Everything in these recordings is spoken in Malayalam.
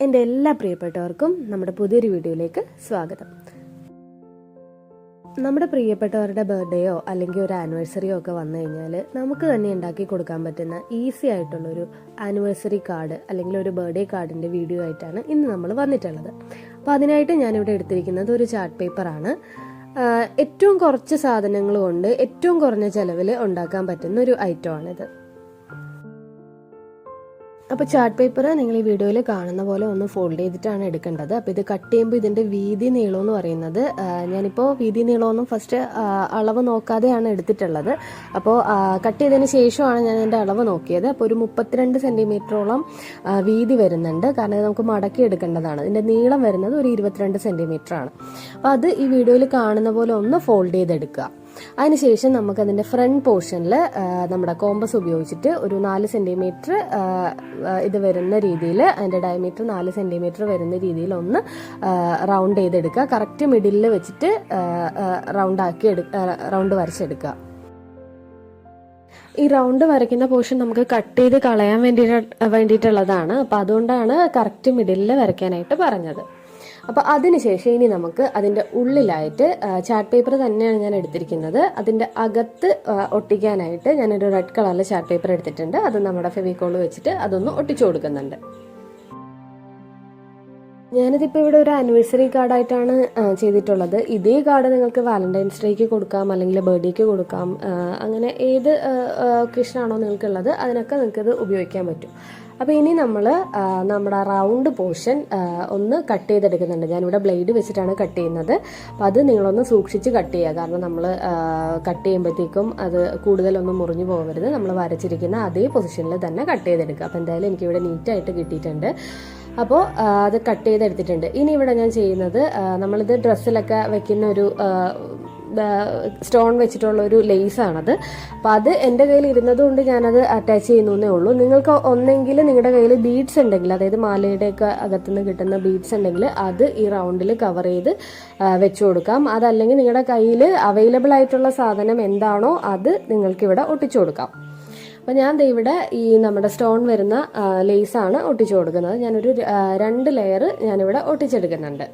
എൻ്റെ എല്ലാ പ്രിയപ്പെട്ടവർക്കും നമ്മുടെ പുതിയൊരു വീഡിയോയിലേക്ക് സ്വാഗതം. നമ്മുടെ പ്രിയപ്പെട്ടവരുടെ ബർത്ത്ഡേയോ അല്ലെങ്കിൽ ഒരു ആനിവേഴ്സറിയോ ഒക്കെ വന്നു കഴിഞ്ഞാൽ നമുക്ക് തന്നെ ഉണ്ടാക്കി കൊടുക്കാൻ പറ്റുന്ന ഈസി ആയിട്ടുള്ളൊരു ആനിവേഴ്സറി കാർഡ് അല്ലെങ്കിൽ ഒരു ബർത്ത്ഡേ കാർഡിൻ്റെ വീഡിയോ ആയിട്ടാണ് ഇന്ന് നമ്മൾ വന്നിട്ടുള്ളത്. അപ്പോൾ അതിനായിട്ട് ഞാനിവിടെ എടുത്തിരിക്കുന്നത് ഒരു ചാർട്ട് പേപ്പറാണ്. ഏറ്റവും കുറച്ച് സാധനങ്ങൾ കൊണ്ട് ഏറ്റവും കുറഞ്ഞ ചിലവിൽ ഉണ്ടാക്കാൻ പറ്റുന്ന ഒരു ഐറ്റമാണിത്. അപ്പോൾ ചാർട്ട് പേപ്പർ നിങ്ങൾ ഈ വീഡിയോയിൽ കാണുന്ന പോലെ ഒന്ന് ഫോൾഡ് ചെയ്തിട്ടാണ് എടുക്കേണ്ടത്. അപ്പോൾ ഇത് കട്ട് ചെയ്യുമ്പോൾ ഇതിൻ്റെ വീതി നീളം എന്ന് പറയുന്നത് ഞാനിപ്പോൾ വീതി നീളമൊന്നും ഫസ്റ്റ് അളവ് നോക്കാതെയാണ് എടുത്തിട്ടുള്ളത്. അപ്പോൾ കട്ട് ചെയ്തതിന് ശേഷമാണ് ഞാൻ എൻ്റെ അളവ് നോക്കിയത്. അപ്പോൾ ഒരു 32 സെൻറ്റിമീറ്ററോളം വീതി വരുന്നുണ്ട്. കാരണം നമുക്ക് മടക്കി എടുക്കേണ്ടതാണ്. ഇതിൻ്റെ നീളം വരുന്നത് ഒരു 22 സെൻറ്റിമീറ്ററാണ്. അപ്പോൾ അത് ഈ വീഡിയോയിൽ കാണുന്ന പോലെ ഒന്ന് ഫോൾഡ് ചെയ്തെടുക്കുക. അതിനുശേഷം നമുക്കതിൻ്റെ ഫ്രണ്ട് പോർഷനിൽ നമ്മുടെ കോമ്പസ് ഉപയോഗിച്ചിട്ട് ഒരു 4 സെൻറ്റിമീറ്റർ ഇത് വരുന്ന രീതിയിൽ, അതിൻ്റെ ഡയമീറ്റർ 4 സെൻറ്റിമീറ്റർ വരുന്ന രീതിയിൽ ഒന്ന് റൗണ്ട് ചെയ്തെടുക്കുക. കറക്റ്റ് മിഡിലിൽ വെച്ചിട്ട് റൗണ്ട് വരച്ചെടുക്കുക. ഈ റൗണ്ട് വരയ്ക്കുന്ന പോർഷൻ നമുക്ക് കട്ട് ചെയ്ത് കളയാൻ വേണ്ടിയിട്ടുള്ളതാണ്. അപ്പോൾ അതുകൊണ്ടാണ് കറക്റ്റ് മിഡിലിൽ വരയ്ക്കാനായിട്ട് പറഞ്ഞത്. അപ്പോൾ അതിനുശേഷം ഇനി നമുക്ക് അതിൻ്റെ ഉള്ളിലായിട്ട് ചാർട്ട് പേപ്പർ തന്നെയാണ് ഞാൻ എടുത്തിരിക്കുന്നത്. അതിൻ്റെ അകത്ത് ഒട്ടിക്കാനായിട്ട് ഞാനൊരു റെഡ് കളറിൽ ചാർട്ട് പേപ്പർ എടുത്തിട്ടുണ്ട്. അത് നമ്മുടെ ഫെവിക്കോൾ വെച്ചിട്ട് അതൊന്ന് ഒട്ടിച്ചു കൊടുക്കുന്നുണ്ട്. ഞാനിതിപ്പോൾ ഇവിടെ ഒരു ആനിവേഴ്സറി കാർഡായിട്ടാണ് ചെയ്തിട്ടുള്ളത്. ഇതേ കാർഡ് നിങ്ങൾക്ക് വാലന്റൈൻസ് ഡേക്ക് കൊടുക്കാം, അല്ലെങ്കിൽ ബർത്ത്ഡേക്ക് കൊടുക്കാം. അങ്ങനെ ഏത് ഒക്കേഷനാണോ നിങ്ങൾക്കുള്ളത് അതിനൊക്കെ നിങ്ങൾക്കത് ഉപയോഗിക്കാൻ പറ്റും. അപ്പോൾ ഇനി നമ്മൾ നമ്മുടെ റൗണ്ട് പോർഷൻ ഒന്ന് കട്ട് ചെയ്തെടുക്കുന്നുണ്ട്. ഞാനിവിടെ ബ്ലേഡ് വെച്ചിട്ടാണ് കട്ട് ചെയ്യുന്നത്. അപ്പോൾ അത് നിങ്ങളൊന്ന് സൂക്ഷിച്ച് കട്ട് ചെയ്യുക. കാരണം നമ്മൾ കട്ട് ചെയ്യുമ്പോഴത്തേക്കും അത് കൂടുതലൊന്നും മുറിഞ്ഞു പോകരുത്. നമ്മൾ വരച്ചിരിക്കുന്ന അതേ പൊസിഷനിൽ തന്നെ കട്ട് ചെയ്തെടുക്കുക. അപ്പോൾ എന്തായാലും എനിക്കിവിടെ നീറ്റായിട്ട് കിട്ടിയിട്ടുണ്ട്. അപ്പോൾ അത് കട്ട് ചെയ്തെടുത്തിട്ടുണ്ട്. ഇനി ഇവിടെ ഞാൻ ചെയ്യുന്നത്, നമ്മളിത് ഡ്രസ്സിലൊക്കെ വെക്കുന്ന ഒരു സ്റ്റോൺ വെച്ചിട്ടുള്ള ഒരു ലേസാണത്. അപ്പോൾ അത് എൻ്റെ കയ്യിൽ ഇരുന്നത് കൊണ്ട് ഞാനത് അറ്റാച്ച് ചെയ്യുന്നേ ഉള്ളൂ. നിങ്ങൾക്ക് ഒന്നെങ്കിൽ നിങ്ങളുടെ കയ്യിൽ ബീഡ്സ് ഉണ്ടെങ്കിൽ, അതായത് മാലയുടെയൊക്കെ അകത്തുനിന്ന് കിട്ടുന്ന ബീഡ്സ് ഉണ്ടെങ്കിൽ അത് ഈ റൗണ്ടിൽ കവർ ചെയ്ത് വെച്ചു കൊടുക്കാം. അതല്ലെങ്കിൽ നിങ്ങളുടെ കയ്യിൽ അവൈലബിൾ ആയിട്ടുള്ള സാധനം എന്താണോ അത് നിങ്ങൾക്കിവിടെ ഒട്ടിച്ചു കൊടുക്കാം. അപ്പോൾ ഞാൻ ഇവിടെ ഈ നമ്മുടെ സ്റ്റോൺ വരുന്ന ലേസാണ് ഒട്ടിച്ചു കൊടുക്കുന്നത്. ഞാനൊരു 2 ലെയർ ഞാനിവിടെ ഒട്ടിച്ചെടുക്കുന്നുണ്ട്.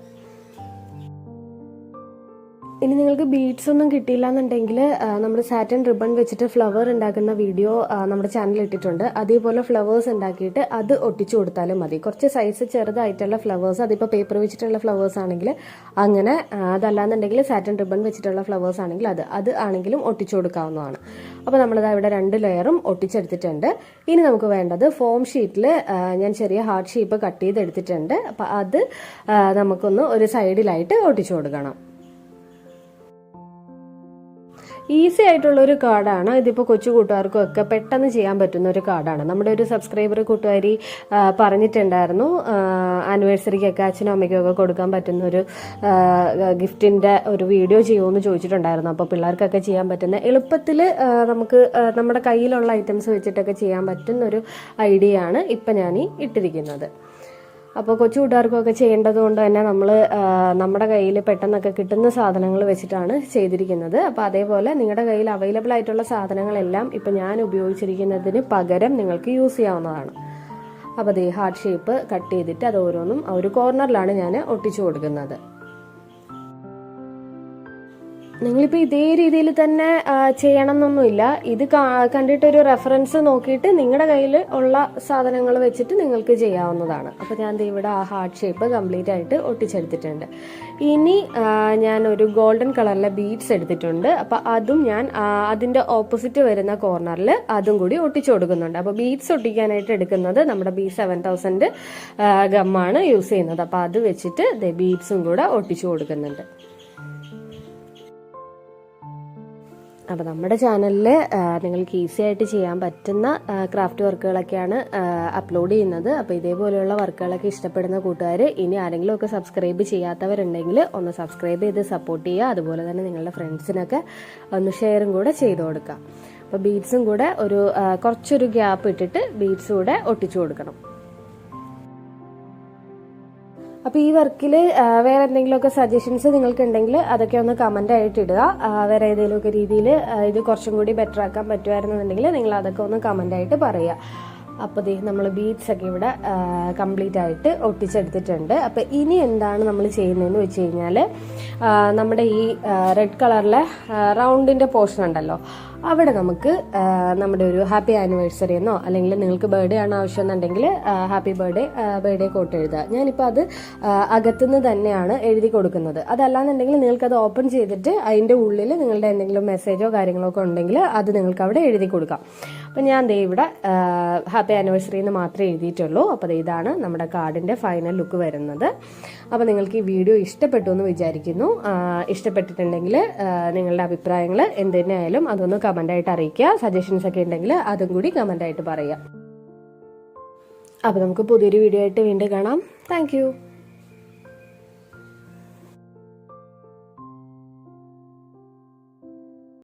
ഇനി നിങ്ങൾക്ക് ബീഡ്സ് ഒന്നും കിട്ടിയില്ല എന്നുണ്ടെങ്കിൽ നമ്മൾ സാറ്റൻ റിബൺ വെച്ചിട്ട് ഫ്ലവർ ഉണ്ടാക്കുന്ന വീഡിയോ നമ്മുടെ ചാനലിൽ ഇട്ടിട്ടുണ്ട്. അതേപോലെ ഫ്ലവേഴ്സ് ഉണ്ടാക്കിയിട്ട് അത് ഒട്ടിച്ചു കൊടുത്താലും മതി. കുറച്ച് സൈസ് ചെറുതായിട്ടുള്ള ഫ്ലവേഴ്സ്, അതിപ്പോൾ പേപ്പർ വെച്ചിട്ടുള്ള ഫ്ലവേഴ്സ് ആണെങ്കിൽ അങ്ങനെ, അതല്ലാന്നുണ്ടെങ്കിൽ സാറ്റൻ റിബൺ വെച്ചിട്ടുള്ള ഫ്ലവേഴ്സ് ആണെങ്കിൽ അത് ആണെങ്കിലും ഒട്ടിച്ചു കൊടുക്കാവുന്നതാണ്. അപ്പോൾ നമ്മളിത് ഇവിടെ 2 ലെയറും ഒട്ടിച്ചെടുത്തിട്ടുണ്ട്. ഇനി നമുക്ക് വേണ്ടത് ഫോം ഷീറ്റിൽ ഞാൻ ചെറിയ ഹാർട്ട് ഷേപ്പ് കട്ട് ചെയ്തെടുത്തിട്ടുണ്ട്. അപ്പോൾ അത് നമുക്കൊന്ന് ഒരു സൈഡിലായിട്ട് ഒട്ടിച്ചു കൊടുക്കണം. ഈസി ആയിട്ടുള്ളൊരു കാർഡാണ് ഇതിപ്പോൾ. കൊച്ചു കൂട്ടുകാർക്കും ഒക്കെ പെട്ടെന്ന് ചെയ്യാൻ പറ്റുന്ന ഒരു കാർഡാണ്. നമ്മുടെ ഒരു സബ്സ്ക്രൈബർ കൂട്ടുകാരി പറഞ്ഞിട്ടുണ്ടായിരുന്നു, ആനിവേഴ്സറിക്കൊക്കെ അച്ഛനും അമ്മയ്ക്കും ഒക്കെ കൊടുക്കാൻ പറ്റുന്ന ഒരു ഗിഫ്റ്റിൻ്റെ ഒരു വീഡിയോ ചെയ്യുമെന്ന് ചോദിച്ചിട്ടുണ്ടായിരുന്നു. അപ്പോൾ പിള്ളേർക്കൊക്കെ ചെയ്യാൻ പറ്റുന്ന, എളുപ്പത്തിൽ നമുക്ക് നമ്മുടെ കയ്യിലുള്ള ഐറ്റംസ് വെച്ചിട്ടൊക്കെ ചെയ്യാൻ പറ്റുന്ന ഒരു ഐഡിയ ആണ് ഇപ്പം ഞാൻ ഇട്ടിരിക്കുന്നത്. അപ്പോൾ കൊച്ചു കൂട്ടുകാർക്കൊക്കെ ചെയ്യേണ്ടത് കൊണ്ട് തന്നെ നമ്മൾ നമ്മുടെ കയ്യിൽ പെട്ടെന്നൊക്കെ കിട്ടുന്ന സാധനങ്ങൾ വെച്ചിട്ടാണ് ചെയ്തിരിക്കുന്നത്. അപ്പോൾ അതേപോലെ നിങ്ങളുടെ കയ്യിൽ അവൈലബിൾ ആയിട്ടുള്ള സാധനങ്ങളെല്ലാം ഇപ്പം ഞാൻ ഉപയോഗിച്ചിരിക്കുന്നതിന് പകരം നിങ്ങൾക്ക് യൂസ് ചെയ്യാവുന്നതാണ്. അപ്പോൾ അതേ ഹാർട്ട് ഷേപ്പ് കട്ട് ചെയ്തിട്ട് അത് ഓരോന്നും ഒരു കോർണറിലാണ് ഞാൻ ഒട്ടിച്ചു കൊടുക്കുന്നത്. നിങ്ങളിപ്പോൾ ഇതേ രീതിയിൽ തന്നെ ചെയ്യണം എന്നൊന്നുമില്ല. ഇത് കണ്ടിട്ടൊരു റെഫറൻസ് നോക്കിയിട്ട് നിങ്ങളുടെ കയ്യിൽ ഉള്ള സാധനങ്ങൾ വെച്ചിട്ട് നിങ്ങൾക്ക് ചെയ്യാവുന്നതാണ്. അപ്പോൾ ഞാൻ ഇവിടെ ആ ഹാർട്ട് ഷേപ്പ് കംപ്ലീറ്റ് ആയിട്ട് ഒട്ടിച്ചെടുത്തിട്ടുണ്ട്. ഇനി ഞാനൊരു ഗോൾഡൻ കളറിലെ ബീഡ്സ് എടുത്തിട്ടുണ്ട്. അപ്പോൾ അതും ഞാൻ അതിൻ്റെ ഓപ്പോസിറ്റ് വരുന്ന കോർണറിൽ അതും കൂടി ഒട്ടിച്ചു കൊടുക്കുന്നുണ്ട്. അപ്പോൾ ബീഡ്സ് ഒട്ടിക്കാനായിട്ട് എടുക്കുന്നത് നമ്മുടെ B7000 ഗമ്മാണ് യൂസ് ചെയ്യുന്നത്. അപ്പോൾ അത് വെച്ചിട്ട് ബീഡ്സും കൂടെ ഒട്ടിച്ചു കൊടുക്കുന്നുണ്ട്. അപ്പോൾ നമ്മുടെ ചാനലിൽ നിങ്ങൾക്ക് ഈസി ആയിട്ട് ചെയ്യാൻ പറ്റുന്ന ക്രാഫ്റ്റ് വർക്കുകളൊക്കെയാണ് അപ്ലോഡ് ചെയ്യുന്നത്. അപ്പോൾ ഇതേപോലെയുള്ള വർക്കുകളൊക്കെ ഇഷ്ടപ്പെടുന്ന കൂട്ടുകാർ, ഇനി ആരെങ്കിലും ഒക്കെ സബ്സ്ക്രൈബ് ചെയ്യാത്തവരുണ്ടെങ്കിൽ ഒന്ന് സബ്സ്ക്രൈബ് ചെയ്ത് സപ്പോർട്ട് ചെയ്യുക. അതുപോലെ തന്നെ നിങ്ങളുടെ ഫ്രണ്ട്സിനൊക്കെ ഒന്ന് ഷെയറും കൂടെ ചെയ്ത് കൊടുക്കുക. അപ്പോൾ ബീഡ്സും കൂടെ കുറച്ചൊരു ഗ്യാപ്പ് ഇട്ടിട്ട് ബീഡ്സും കൂടെ ഒട്ടിച്ചു കൊടുക്കണം. അപ്പോൾ ഈ വർക്കിൽ വേറെ എന്തെങ്കിലുമൊക്കെ സജഷൻസ് നിങ്ങൾക്ക് ഉണ്ടെങ്കിൽ അതൊക്കെ ഒന്ന് കമൻ്റ് ആയിട്ട് ഇടുക. വേറെ ഏതെങ്കിലുമൊക്കെ രീതിയിൽ ഇത് കുറച്ചും കൂടി ബെറ്റർ ആക്കാൻ പറ്റുമായിരുന്നുണ്ടെങ്കിൽ നിങ്ങൾ അതൊക്കെ ഒന്ന് കമൻ്റ് ആയിട്ട് പറയുക. അപ്പോൾ ദേ നമ്മൾ ബീഡ്സ് ഒക്കെ ഇവിടെ കംപ്ലീറ്റ് ആയിട്ട് ഒട്ടിച്ചെടുത്തിട്ടുണ്ട്. അപ്പോൾ ഇനി എന്താണ് നമ്മൾ ചെയ്യുന്നതെന്ന് വെച്ച് കഴിഞ്ഞാൽ നമ്മുടെ ഈ റെഡ് കളറിലെ റൗണ്ടിൻ്റെ പോർഷൻ ഉണ്ടല്ലോ, അവിടെ നമുക്ക് നമ്മുടെ ഒരു ഹാപ്പി ആനിവേഴ്സറി എന്നോ അല്ലെങ്കിൽ നിങ്ങൾക്ക് ബർത്ത്ഡേ ആണ് ആവശ്യമെന്നുണ്ടെങ്കിൽ ഹാപ്പി ബർത്ത്ഡേ കോട്ട് എഴുതുക. ഞാനിപ്പോൾ അത് അകത്തുനിന്ന് തന്നെയാണ് എഴുതി കൊടുക്കുന്നത്. അതല്ലാന്നുണ്ടെങ്കിൽ നിങ്ങൾക്കത് ഓപ്പൺ ചെയ്തിട്ട് അതിൻ്റെ ഉള്ളിൽ നിങ്ങളുടെ എന്തെങ്കിലും മെസ്സേജോ കാര്യങ്ങളോ ഒക്കെ ഉണ്ടെങ്കിൽ അത് നിങ്ങൾക്ക് അവിടെ എഴുതി കൊടുക്കാം. അപ്പം ഞാൻ ദേ ഇവിടെ ഹാപ്പി ആനിവേഴ്സറി എന്ന് മാത്രമേ എഴുതിയിട്ടുള്ളൂ. അപ്പോൾ ഇതാണ് നമ്മുടെ കാർഡിൻ്റെ ഫൈനൽ ലുക്ക് വരുന്നത്. അപ്പോൾ നിങ്ങൾക്ക് ഈ വീഡിയോ ഇഷ്ടപ്പെട്ടു എന്ന് വിചാരിക്കുന്നു. ഇഷ്ടപ്പെട്ടിട്ടുണ്ടെങ്കിൽ നിങ്ങളുടെ അഭിപ്രായങ്ങൾ എന്ത് തന്നെയായാലും അതൊന്ന് കമൻ്റായിട്ട് അറിയിക്കുക. സജഷൻസ് ഒക്കെ ഉണ്ടെങ്കിൽ അതും കൂടി കമൻ്റായിട്ട് പറയുക. അപ്പോൾ നമുക്ക് പുതിയൊരു വീഡിയോ ആയിട്ട് വീണ്ടും കാണാം. താങ്ക്